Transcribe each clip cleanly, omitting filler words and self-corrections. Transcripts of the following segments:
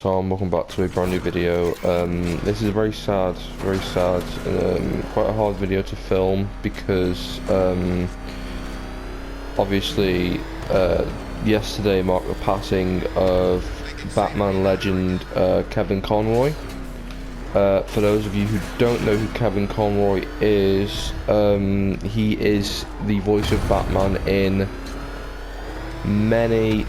Tom, welcome back to a brand new video. This is a very sad, and quite a hard video to film because obviously yesterday marked the passing of Batman legend Kevin Conroy. For those of you who don't know who Kevin Conroy is, he is the voice of Batman in many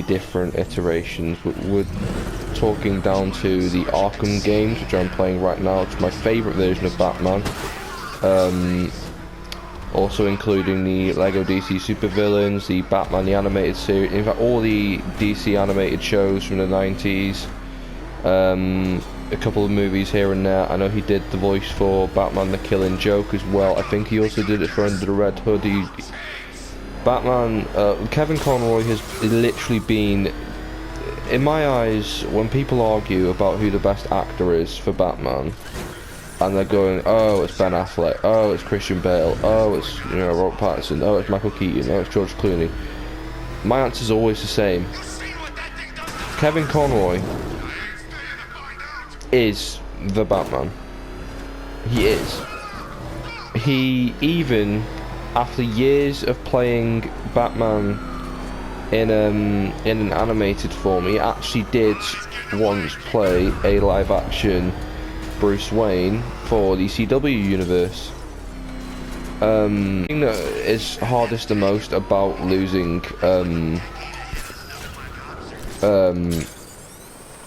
different iterations, but we're talking down to the Arkham games, which I'm playing right now. It's my favourite version of Batman. Also including the Lego DC Supervillains, the Batman the Animated Series, in fact all the DC animated shows from the 90s, a couple of movies here and there. I know he did the voice for Batman the Killing Joke as well. I think he also did it for Under the Red Hood. Batman, Kevin Conroy has literally been, in my eyes, when people argue about who the best actor is for Batman, and they're going, oh, it's Ben Affleck, oh, it's Christian Bale, oh, it's, Robert Pattinson, oh, it's Michael Keaton, oh, it's George Clooney, my answer's always the same. Kevin Conroy is the Batman. He is. He even, after years of playing Batman in an animated form, he actually did once play a live-action Bruce Wayne for the CW universe. The thing that is hardest the most about losing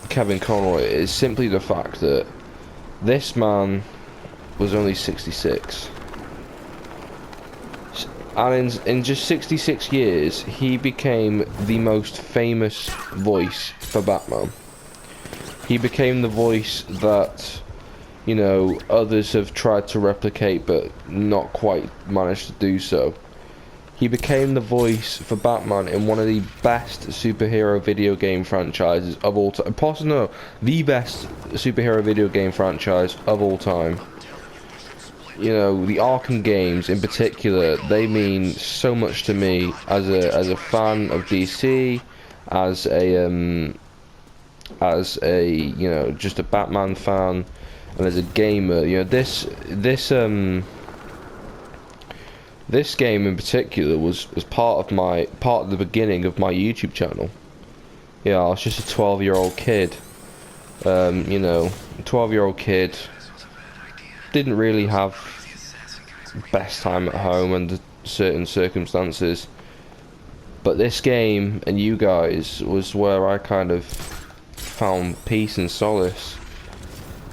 Kevin Conroy is simply the fact that this man was only 66. And in just 66 years, he became the most famous voice for Batman. He became the voice that, others have tried to replicate but not quite managed to do so. He became the voice for Batman in one of the best superhero video game franchises of all time. Possibly, no, the best superhero video game franchise of all time. The Arkham games in particular, they mean so much to me as a fan of DC, as a just a Batman fan, and as a gamer. This game in particular was part of the beginning of my YouTube channel. I was just a 12-year-old kid. 12-year-old kid. Didn't really have best time at home under certain circumstances, but this game and you guys was where I kind of found peace and solace.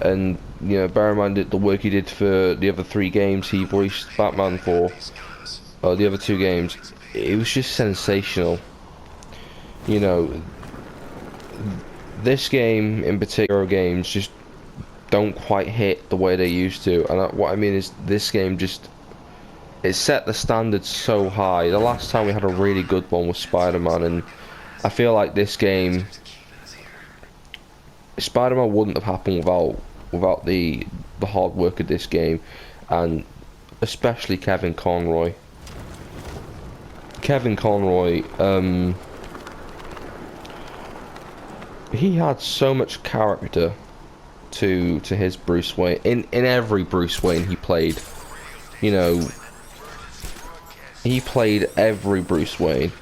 And bear in mind that the work he did for the other 3 games he voiced Batman for, or the other 2 games, it was just sensational. This game in particular, games just don't quite hit the way they used to, and what I mean is this game it set the standard so high. The last time we had a really good one was Spider-Man, and I feel like this game, Spider-Man wouldn't have happened without the hard work of this game, and especially Kevin Conroy. Kevin Conroy, he had so much character to his Bruce Wayne. In every Bruce Wayne he played, he played every Bruce Wayne.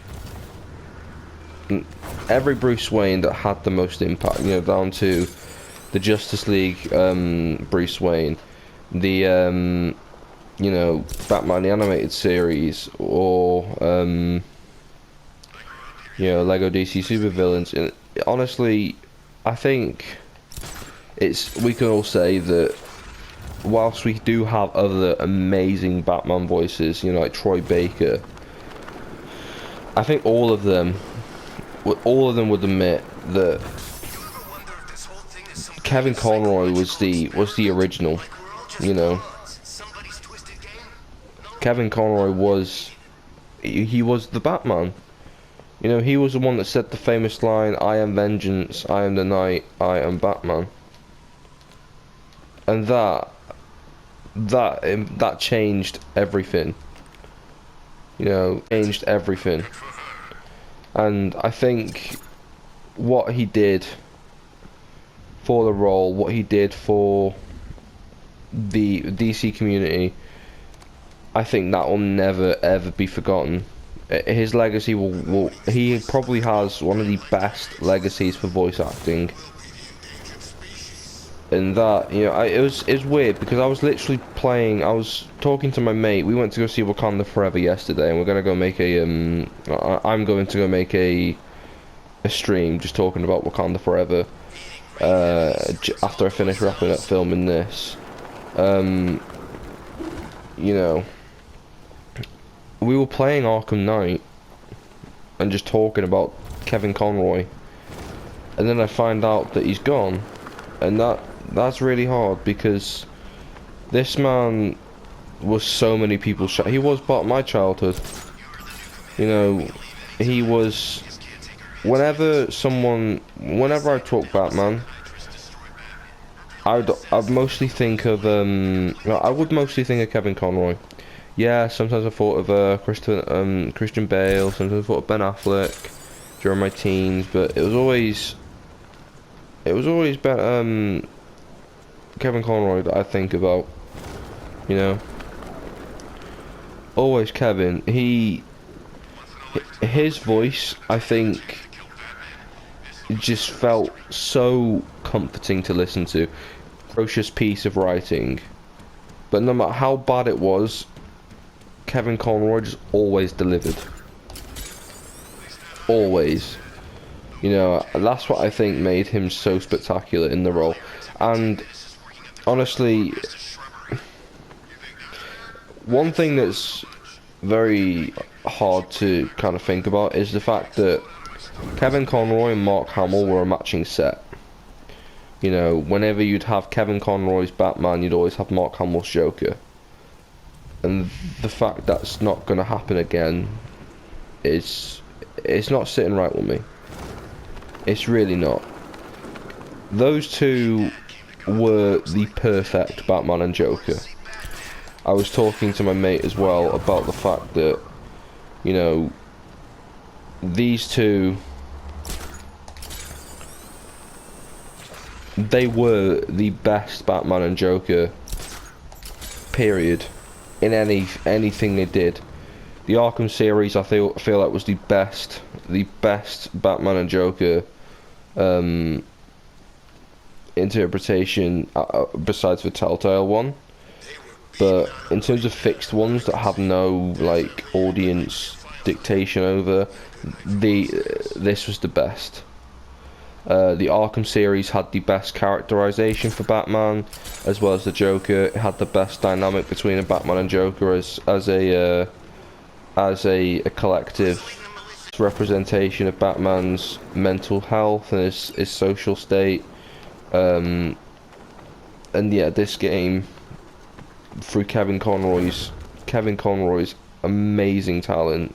Every Bruce Wayne that had the most impact, down to the Justice League Bruce Wayne, the Batman the Animated Series, or Lego DC Supervillains. And honestly, I think we can all say that whilst we do have other amazing Batman voices, like Troy Baker, I think all of them would admit that Kevin Conroy was the original. Kevin Conroy was the Batman. He was the one that said the famous line, "I am vengeance, I am the night, I am Batman." And that changed everything. Changed everything. And I think what he did for the role, what he did for the DC community, I think that will never ever be forgotten. His legacy will he probably has one of the best legacies for voice acting. And that, you know, it was weird because I was literally playing. I was talking to my mate. We went to go see Wakanda Forever yesterday, and we're gonna go make a I'm going to go make a stream just talking about Wakanda Forever. After I finish wrapping up filming this, you know, we were playing Arkham Knight and just talking about Kevin Conroy, and then I find out that he's gone, and that's really hard because this man was so many people's he was part of my childhood. You know, he was, whenever I talk Batman, I'd mostly think of I would mostly think of Kevin Conroy. Yeah, sometimes I thought of Christian Bale, sometimes I thought of Ben Affleck during my teens, but it was always Kevin Conroy that I think about, you know. Always Kevin. His voice, I think, just felt so comforting to listen to. Atrocious piece of writing, but no matter how bad it was, Kevin Conroy just always delivered. Always. You know, that's what I think made him so spectacular in the role. And honestly, one thing that's very hard to kind of think about is the fact that Kevin Conroy and Mark Hamill were a matching set. You know, whenever you'd have Kevin Conroy's Batman, you'd always have Mark Hamill's Joker. And the fact that's not going to happen again it's not sitting right with me. It's really not. Those two were the perfect Batman and Joker. I was talking to my mate as well about the fact that, you know, these two, they were the best Batman and Joker, period, in anything they did. The Arkham series, I feel like was the best Batman and Joker interpretation besides the Telltale one. But in terms of fixed ones that have no like audience dictation over, this was the best. The Arkham series had the best characterization for Batman, as well as the Joker. It had the best dynamic between a Batman and Joker as a collective representation of Batman's mental health and his social state. And yeah, this game, through Kevin Conroy's amazing talent,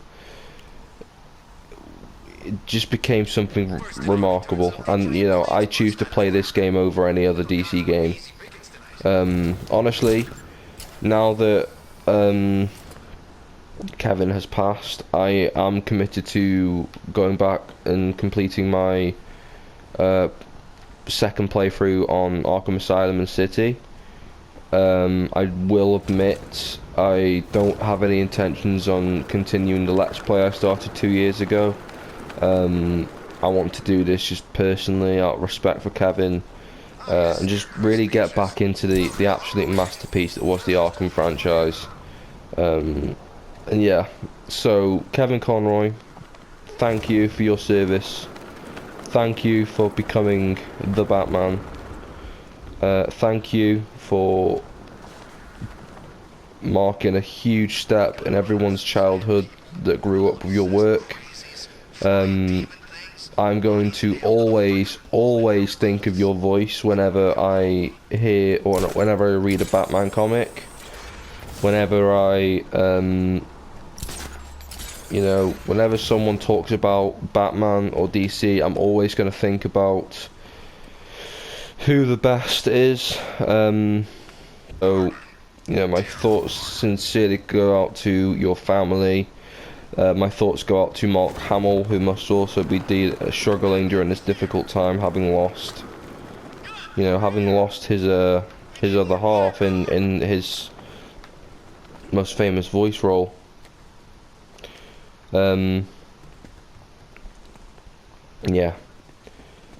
it just became something remarkable. And you know, I choose to play this game over any other DC game. Honestly, now that Kevin has passed, I am committed to going back and completing my second playthrough on Arkham Asylum and City. I will admit I don't have any intentions on continuing the Let's Play I started 2 years ago. I want to do this just personally out of respect for Kevin, and just really get back into the absolute masterpiece that was the Arkham franchise. And yeah, so Kevin Conroy, thank you for your service. Thank you for becoming the Batman. Thank you for marking a huge step in everyone's childhood that grew up with your work. I'm going to always think of your voice whenever I hear or whenever I read a Batman comic. Whenever I, you know, whenever someone talks about Batman or DC, I'm always going to think about who the best is. So, you know, my thoughts sincerely go out to your family, My thoughts go out to Mark Hamill, who must also be struggling during this difficult time, having lost, having lost his other half in his most famous voice role. Yeah.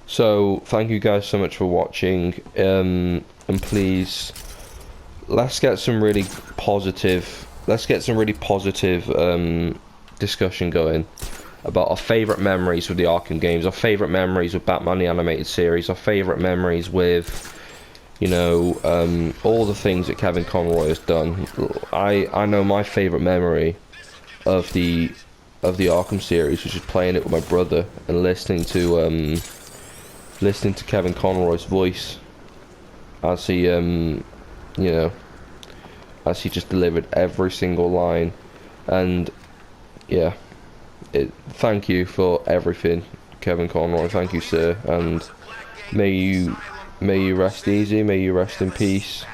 So thank you guys so much for watching. And please, let's get some really positive. Discussion going about our favourite memories with the Arkham games, our favourite memories with Batman the Animated Series, our favourite memories with, all the things that Kevin Conroy has done. I know my favourite memory of the Arkham series was just playing it with my brother and listening to Kevin Conroy's voice as he as he just delivered every single line. And yeah, thank you for everything, Kevin Conroy. Thank you, sir, and may you rest easy, may you rest in peace,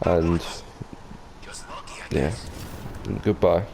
and yeah, goodbye.